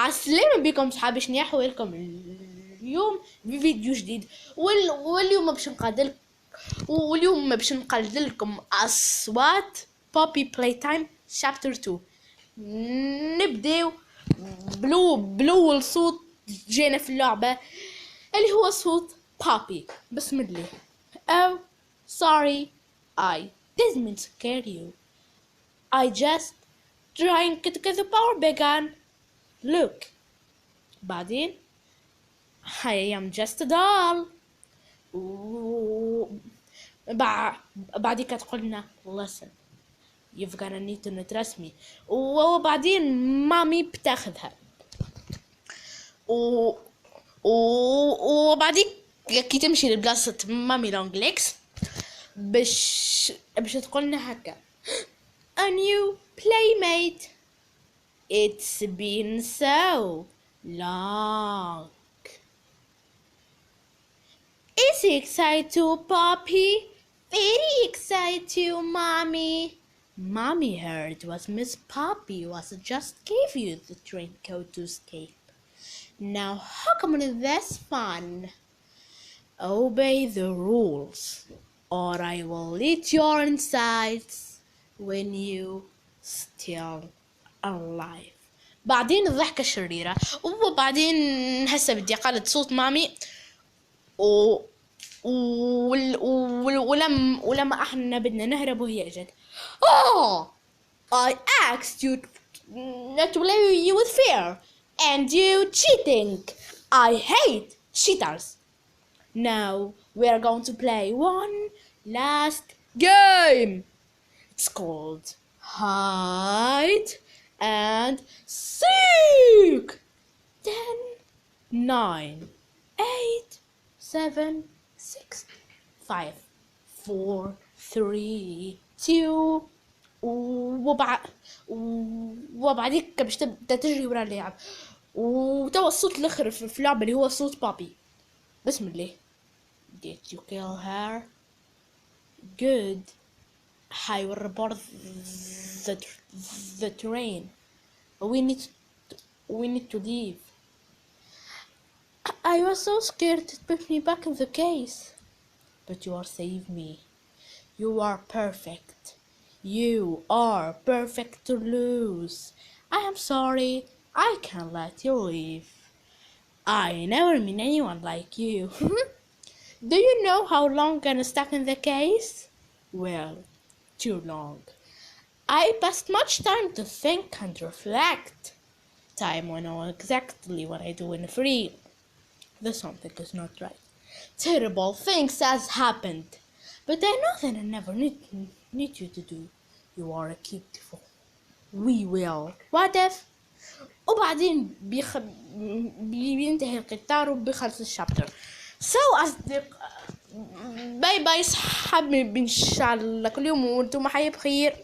عالسلامة بكم صحابي، شنو أحوالكم؟ اليوم في فيديو جديد واليوم باش نقلد لكم أصوات Poppy Playtime Chapter 2. نبداو بلول صوت جينا في اللعبة اللي هو صوت Poppy. بسم الله. Oh, sorry, I didn't scare you. I just trying to get the power back on. Look. بعدين I am just a doll. بعدين قلنا listen, you've gonna need to trust me. وبعدين مامي بتاخذها وبعدين كي تمشي لبلاصة مامي لونج ليكس باش تقولنا هكا a new playmate. It's been so long. Is he excited too, Poppy? Very excited too, Mommy. Mommy heard what Miss Poppy was just gave you the train code to escape. Now how come this fun? Obey the rules, or I will eat your insides when you still alive. بعدين الضحكة الشريرة. وبعدين هسه بدي أقلد صوت مامي ولما احنا بدنا نهرب وهي اجت. Oh, I asked you not to play you with fear and you cheating. I hate cheaters. Now we are going to play one last game. It's called hide and seek. 10, 9, 8, 7, 6, 5, 4, 3, 2. وبعديك باش تبدا تجري ورا اللعب. وتوا الصوت الاخر في اللعبه اللي هو صوت بابي. بسم الله. Did you kill her? Good. I will report the train. We need to leave. I was so scared it put me back in the case. But you are saved me. You are perfect. You are perfect to lose. I am sorry. I can't let you leave. I never mean anyone like you. Do you know how long I'm stuck in the case? Well, too long. I passed much time to think and reflect. Time when I know exactly what I do when free. There's something is not right. Terrible things has happened. But I know that I never need you to do. You are a beautiful. We will. What if? وبعدين بينتهي القطار وبيخلص الشابتر. باي باي صحابي، ان شاء الله كل يوم وانتم حي بخير.